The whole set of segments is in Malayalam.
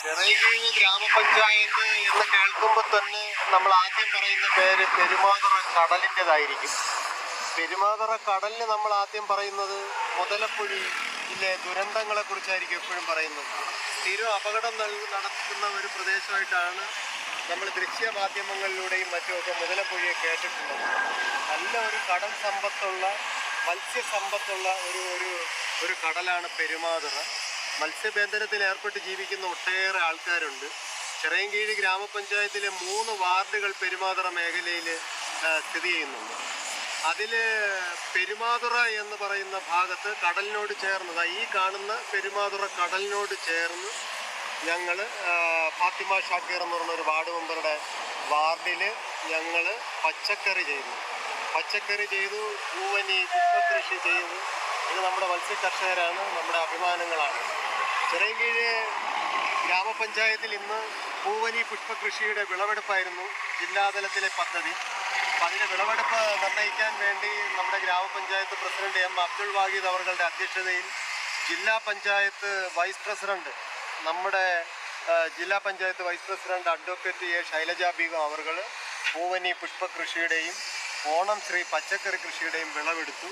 ചിറയൻകീഴ് ഗ്രാമപഞ്ചായത്ത് എന്ന് കേൾക്കുമ്പോൾ തന്നെ നമ്മൾ ആദ്യം പറയുന്ന പേര് പെരുമാതുറ കടലിൻ്റെതായിരിക്കും. പെരുമാതുറ കടലിന് നമ്മൾ ആദ്യം പറയുന്നത് മുതലപ്പുഴയിലെ ദുരന്തങ്ങളെ കുറിച്ചായിരിക്കും എപ്പോഴും പറയുന്നത്. സ്ഥിരം അപകടം നടക്കുന്ന ഒരു പ്രദേശമായിട്ടാണ് നമ്മൾ ദൃശ്യമാധ്യമങ്ങളിലൂടെയും മറ്റുമൊക്കെ മുതലപ്പുഴയെ കേട്ടിട്ടുള്ളത്. നല്ല ഒരു കടൽ സമ്പത്തുള്ള മത്സ്യസമ്പത്തുള്ള ഒരു കടലാണ് പെരുമാതുറ. മത്സ്യബന്ധനത്തിൽ ഏർപ്പെട്ട് ജീവിക്കുന്ന ഒട്ടേറെ ആൾക്കാരുണ്ട്. ചിറയൻകീഴ് ഗ്രാമപഞ്ചായത്തിലെ 3 വാർഡുകൾ പെരുമാതുറ മേഖലയിൽ സ്ഥിതി ചെയ്യുന്നുണ്ട്. അതിൽ പെരുമാതുറ എന്ന് പറയുന്ന ഭാഗത്ത് കടലിനോട് ചേർന്നത് ഈ കാണുന്ന പെരുമാതുറ കടലിനോട് ചേർന്ന് ഞങ്ങൾ ഫാത്തിമ ഷാക്കീർ എന്ന് പറഞ്ഞൊരു വാർഡ് മെമ്പറുടെ വാർഡിൽ ഞങ്ങൾ പച്ചക്കറി ചെയ്തു, പൂവനി പുഷ്പകൃഷി ചെയ്തു. ഇത് നമ്മുടെ മത്സ്യ കർഷകരാണ്, നമ്മുടെ അഭിമാനങ്ങളാണ്. ചിറയൻകീഴ് ഗ്രാമപഞ്ചായത്തിൽ ഇന്ന് പൂവനി പുഷ്പകൃഷിയുടെ വിളവെടുപ്പായിരുന്നു ജില്ലാതലത്തിലെ പദ്ധതി. അപ്പം അതിൻ്റെ വിളവെടുപ്പ് നിർണ്ണയിക്കാൻ വേണ്ടി നമ്മുടെ ഗ്രാമപഞ്ചായത്ത് പ്രസിഡന്റ് എം അബ്ദുൾ വാഹിദ് അവരുടെ അധ്യക്ഷതയിൽ ജില്ലാ panchayat vice president advocate A Shailaja Begum അവർ പൂവനി പുഷ്പകൃഷിയുടെയും ഓണം ശ്രീ പച്ചക്കറി കൃഷിയുടെയും വിളവെടുത്തു.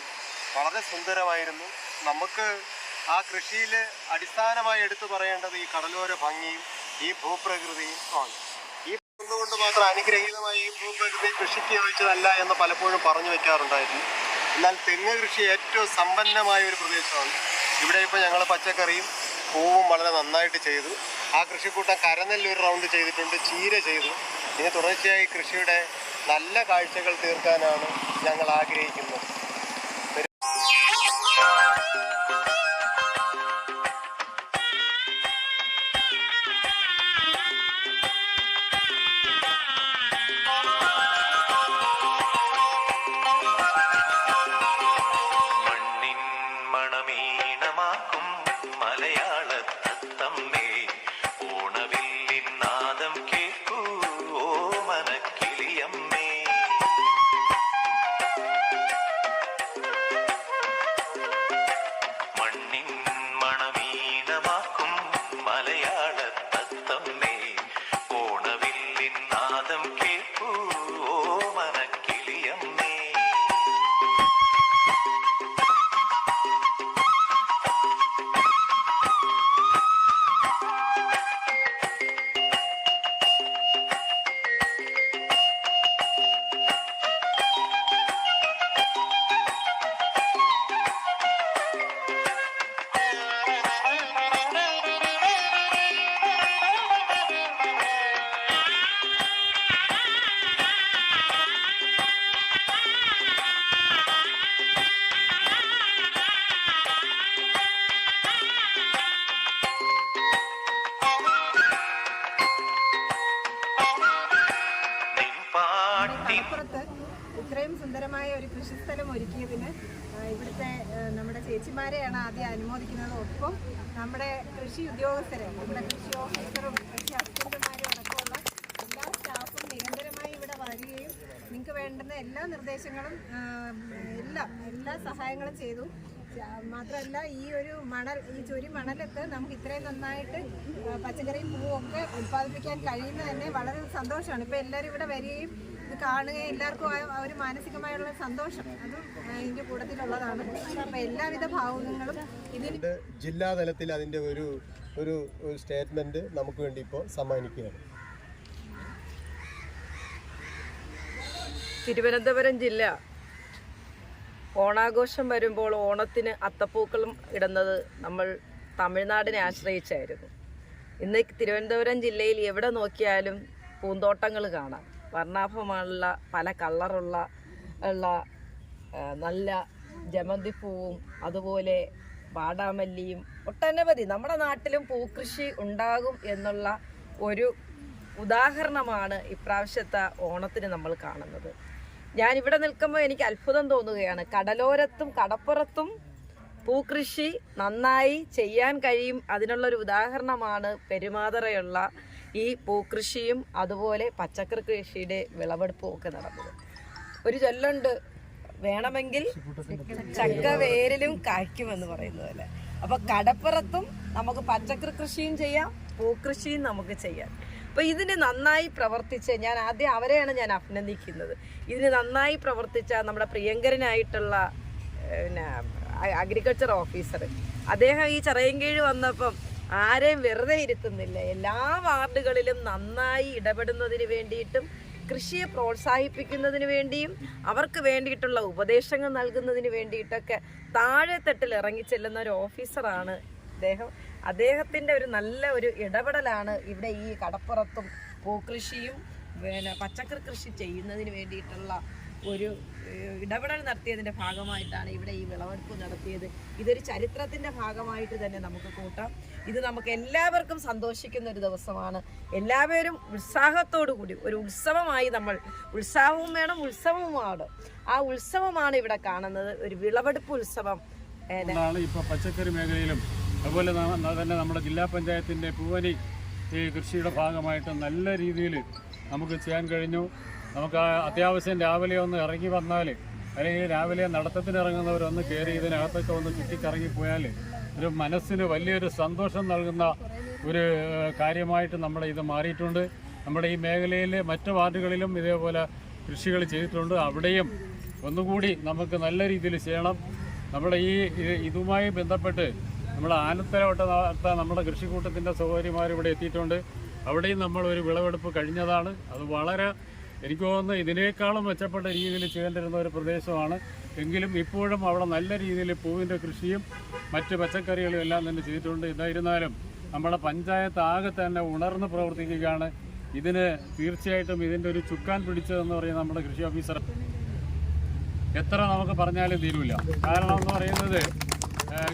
വളരെ സുന്ദരമായിരുന്നു. നമുക്ക് ആ കൃഷിയിൽ അടിസ്ഥാനമായി എടുത്തു പറയേണ്ടത് ഈ കടലോര ഭംഗിയും ഈ ഭൂപ്രകൃതിയും ആണ്. ഈ ഒന്നുകൊണ്ട് മാത്രം അനുഗ്രഹീതമായ ഈ ഭൂപ്രകൃതി കൃഷിക്ക് യോജിച്ചതല്ല എന്ന് പലപ്പോഴും പറഞ്ഞു വയ്ക്കാറുണ്ടായിരുന്നു. എന്നാൽ തെങ്ങ് കൃഷി ഏറ്റവും സമ്പന്നമായ ഒരു പ്രദേശമാണ്. ഇവിടെ ഇപ്പോൾ ഞങ്ങൾ പച്ചക്കറിയും പൂവും വളരെ നന്നായിട്ട് ചെയ്തു. ആ കൃഷിക്കൂട്ടം കരനെല്ല് ഒരു റൗണ്ട് ചെയ്തിട്ടുണ്ട്, ചീര ചെയ്തു. ഇനി തുടർച്ചയായി കൃഷിയുടെ നല്ല കാഴ്ചകൾ തീർക്കാനാണ് ഞങ്ങൾ ആഗ്രഹിക്കുന്നത്. ഇത്രയും സുന്ദരമായ ഒരു കൃഷിസ്ഥലം ഒരുക്കിയതിന് ഇവിടുത്തെ നമ്മുടെ ചേച്ചിമാരെയാണ് ആദ്യം അനുമോദിക്കുന്നത്. ഒപ്പം നമ്മുടെ കൃഷി ഉദ്യോഗസ്ഥരെ, നമ്മുടെ കൃഷി ഓഫീസറും കൃഷി അസിസ്റ്റന്റുമാരും അടക്കമുള്ള എല്ലാ സ്റ്റാഫും നിരന്തരമായി ഇവിടെ വരികയും നിങ്ങൾക്ക് വേണ്ടുന്ന എല്ലാ നിർദ്ദേശങ്ങളും എല്ലാ സഹായങ്ങളും ചെയ്തു. മാത്രമല്ല ഈ ചൊരി മണലത്ത് നമുക്ക് ഇത്രയും നന്നായിട്ട് പച്ചക്കറിയും പൂവും ഒക്കെ ഉൽപ്പാദിപ്പിക്കാൻ കഴിയുന്നത് തന്നെ വളരെ സന്തോഷമാണ്. ഇപ്പോൾ എല്ലാവരും ഇവിടെ വരികയും ഇത് കാണുകയും എല്ലാവർക്കും ഒരു മാനസികമായുള്ള സന്തോഷം അതും ഇതിൻ്റെ കൂട്ടത്തിലുള്ളതാണ്. അപ്പോൾ എല്ലാവിധ ഭാവുകങ്ങളും ഇതിന് ജില്ലാതലത്തിൽ അതിൻ്റെ ഒരു സ്റ്റേറ്റ്മെൻറ്റ് നമുക്ക് വേണ്ടി ഇപ്പോൾ സമ്മാനിക്കുകയാണ്. തിരുവനന്തപുരം ജില്ല ഓണാഘോഷം വരുമ്പോൾ ഓണത്തിന് അത്തപ്പൂക്കളം ഇടുന്നത് നമ്മൾ തമിഴ്നാടിനെ ആശ്രയിച്ചായിരുന്നു. ഇന്ന് തിരുവനന്തപുരം ജില്ലയിൽ എവിടെ നോക്കിയാലും പൂന്തോട്ടങ്ങൾ കാണാം. വർണ്ണാഭമുള്ള പല കളറുള്ള നല്ല ജമന്തിപ്പൂവും അതുപോലെ വാടാമല്ലിയും ഒട്ടനവധി നമ്മുടെ നാട്ടിലും പൂക്കൃഷി ഉണ്ടാകും എന്നുള്ള ഒരു ഉദാഹരണമാണ് ഇപ്രാവശ്യത്തെ ഓണത്തിന് നമ്മൾ കാണുന്നത്. ഞാനിവിടെ നിൽക്കുമ്പോൾ എനിക്ക് അത്ഭുതം തോന്നുകയാണ്. കടലോരത്തും കടപ്പുറത്തും പൂക്കൃഷി നന്നായി ചെയ്യാൻ കഴിയും. അതിനുള്ളൊരു ഉദാഹരണമാണ് പെരുമാതുറയുള്ള ഈ പൂക്കൃഷിയും അതുപോലെ പച്ചക്കറി കൃഷിയുടെ വിളവെടുപ്പും ഒക്കെ നടന്നത്. ഒരു ചൊല്ലുണ്ട്, വേണമെങ്കിൽ ചക്ക വേരിലും കായ്ക്കുമെന്ന് പറയുന്നത് പോലെ. അപ്പോൾ കടപ്പുറത്തും നമുക്ക് പച്ചക്കറി കൃഷിയും ചെയ്യാം, പൂക്കൃഷിയും നമുക്ക് ചെയ്യാം. അപ്പോൾ ഇതിന് നന്നായി പ്രവർത്തിച്ച് അവരെയാണ് ഞാൻ അഭിനന്ദിക്കുന്നത്. ഇതിന് നന്നായി പ്രവർത്തിച്ച നമ്മുടെ പ്രിയങ്കരനായിട്ടുള്ള അഗ്രികൾച്ചർ ഓഫീസർ, അദ്ദേഹം ഈ ചിറയൻകീഴ് വന്നപ്പം ആരെയും വെറുതെ ഇരുത്തുന്നില്ല. എല്ലാ വാർഡുകളിലും നന്നായി ഇടപെടുന്നതിന് വേണ്ടിയിട്ടും കൃഷിയെ പ്രോത്സാഹിപ്പിക്കുന്നതിന് വേണ്ടിയും അവർക്ക് വേണ്ടിയിട്ടുള്ള ഉപദേശങ്ങൾ നൽകുന്നതിന് വേണ്ടിയിട്ടൊക്കെ താഴെത്തട്ടിൽ ഇറങ്ങിച്ചെല്ലുന്ന ഒരു ഓഫീസറാണ് അദ്ദേഹം. അദ്ദേഹത്തിൻ്റെ ഒരു നല്ല ഒരു ഇടപെടലാണ് ഇവിടെ ഈ കടപ്പുറത്തും പൂക്കൃഷിയും പച്ചക്കറി കൃഷി ചെയ്യുന്നതിന് വേണ്ടിയിട്ടുള്ള ഒരു ഇടപെടൽ നടത്തിയതിൻ്റെ ഭാഗമായിട്ടാണ് ഇവിടെ ഈ വിളവെടുപ്പ് നടത്തിയത്. ഇതൊരു ചരിത്രത്തിൻ്റെ ഭാഗമായിട്ട് തന്നെ നമുക്ക് കൂട്ടാം. ഇത് നമുക്ക് എല്ലാവർക്കും സന്തോഷിക്കുന്ന ഒരു ദിവസമാണ്. എല്ലാവരും ഉത്സാഹത്തോടു കൂടി ഒരു ഉത്സവമായി, നമ്മൾ ഉത്സാഹവും വേണം ഉത്സവവുമാണ്. ആ ഉത്സവമാണ് ഇവിടെ കാണുന്നത്, ഒരു വിളവെടുപ്പ് ഉത്സവം. ഇപ്പോൾ പച്ചക്കറി മേഖലയിലും അതുപോലെ തന്നെ നമ്മുടെ ജില്ലാ പഞ്ചായത്തിൻ്റെ പൂവനി കൃഷിയുടെ ഭാഗമായിട്ട് നല്ല രീതിയിൽ നമുക്ക് ചെയ്യാൻ കഴിഞ്ഞു. നമുക്ക് അത്യാവശ്യം രാവിലെ ഒന്ന് ഇറങ്ങി വന്നാൽ, അല്ലെങ്കിൽ രാവിലെ നടത്തത്തിന് ഇറങ്ങുന്നവരൊന്ന് കയറി ഇതിനകത്തൊക്കെ ഒന്ന് ചുറ്റിക്കറങ്ങിപ്പോയാൽ ഒരു മനസ്സിന് വലിയൊരു സന്തോഷം നൽകുന്ന ഒരു കാര്യമായിട്ട് നമ്മുടെ ഇത് മാറിയിട്ടുണ്ട്. നമ്മുടെ ഈ മേഖലയിലെ മറ്റ് വാർഡുകളിലും ഇതേപോലെ കൃഷികൾ ചെയ്തിട്ടുണ്ട്. അവിടെയും ഒന്നുകൂടി നമുക്ക് നല്ല രീതിയിൽ ചെയ്യണം. നമ്മുടെ ഇതുമായി ബന്ധപ്പെട്ട് നമ്മൾ ആനത്തലവട്ട നമ്മുടെ കൃഷിക്കൂട്ടത്തിൻ്റെ സഹോദരിമാർ ഇവിടെ എത്തിയിട്ടുണ്ട്. അവിടെയും നമ്മളൊരു വിളവെടുപ്പ് കഴിഞ്ഞതാണ്. അത് വളരെ, എനിക്ക് തോന്നുന്നു ഇതിനേക്കാളും മെച്ചപ്പെട്ട രീതിയിൽ ചെയ്യേണ്ടിരുന്ന ഒരു പ്രദേശമാണ്. എങ്കിലും ഇപ്പോഴും അവിടെ നല്ല രീതിയിൽ പൂവിൻ്റെ കൃഷിയും മറ്റ് പച്ചക്കറികളും എല്ലാം തന്നെ ചെയ്തിട്ടുണ്ട്. എന്തായിരുന്നാലും നമ്മുടെ പഞ്ചായത്ത് ആകെ തന്നെ ഉണർന്ന് പ്രവർത്തിക്കുകയാണ്. ഇതിന് തീർച്ചയായിട്ടും ഇതിൻ്റെ ഒരു ചുക്കാൻ പിടിച്ചതെന്ന് പറയുന്നത് നമ്മുടെ കൃഷി ഓഫീസർ. എത്ര നമുക്ക് പറഞ്ഞാലും തീരില്ല. കാരണം എന്ന് പറയുന്നത്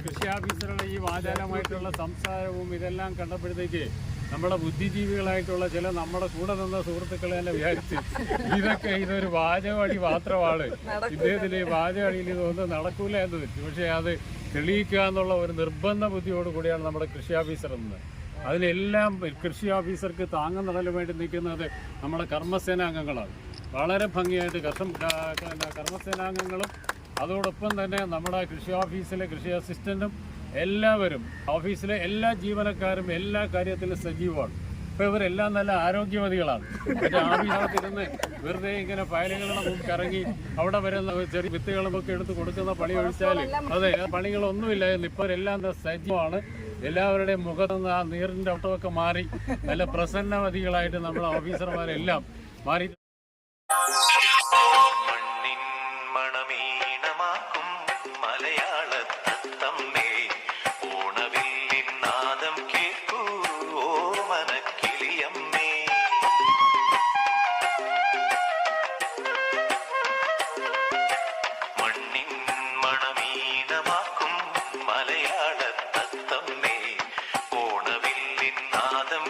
കൃഷി ഓഫീസറുടെ ഈ വാചാലമായിട്ടുള്ള സംസാരവും ഇതെല്ലാം കണ്ടപ്പോഴത്തേക്ക് നമ്മുടെ ബുദ്ധിജീവികളായിട്ടുള്ള ചില നമ്മുടെ കൂടെ നിന്ന സുഹൃത്തുക്കളെ തന്നെ വിചാരിച്ച് ഇതൊരു വാചകടി മാത്രമാണ്, ഇദ്ദേഹത്തിന് വാചകടിയിൽ ഇതൊന്നും നടക്കൂല എന്ന് വെച്ചു. പക്ഷേ അത് തെളിയിക്കുക എന്നുള്ള ഒരു നിർബന്ധ ബുദ്ധിയോട് കൂടിയാണ് നമ്മുടെ കൃഷി ഓഫീസർ എന്ന്. അതിലെല്ലാം കൃഷി ഓഫീസർക്ക് താങ്ങും തണലും വേണ്ടി നിൽക്കുന്നത് നമ്മുടെ കർമ്മസേനാംഗങ്ങളാണ്. വളരെ ഭംഗിയായിട്ട് കർമ്മസേനാംഗങ്ങളും അതോടൊപ്പം തന്നെ നമ്മുടെ കൃഷി ഓഫീസിലെ കൃഷി അസിസ്റ്റൻറ്റും എല്ലാവരും, ഓഫീസിലെ എല്ലാ ജീവനക്കാരും എല്ലാ കാര്യത്തിലും സജീവമാണ്. ഇപ്പോൾ ഇവരെല്ലാം നല്ല ആരോഗ്യവതികളാണ്. മറ്റേ ആഫീസിനകത്തിരുന്ന് വെറുതെ ഇങ്ങനെ ഫയലുകളുടെ മുമ്പ് ഇറങ്ങി അവിടെ വരുന്ന ചെറിയ വിത്തുകളുമൊക്കെ എടുത്ത് കൊടുക്കുന്ന പണി ഒഴിച്ചാൽ അതെ പണികളൊന്നുമില്ലായിരുന്നു. ഇപ്പോൾ എല്ലാം സജീവമാണ്. എല്ലാവരുടെയും മുഖത്ത് നിന്ന് ആ നീറിൻ്റെ ഒട്ടമൊക്കെ മാറി നല്ല പ്രസന്നവതികളായിട്ട് നമ്മുടെ ഓഫീസർമാരെല്ലാം മാറി. മലയാളത്തത്തമ്മേ ഓണവില്ലിൻ നാദം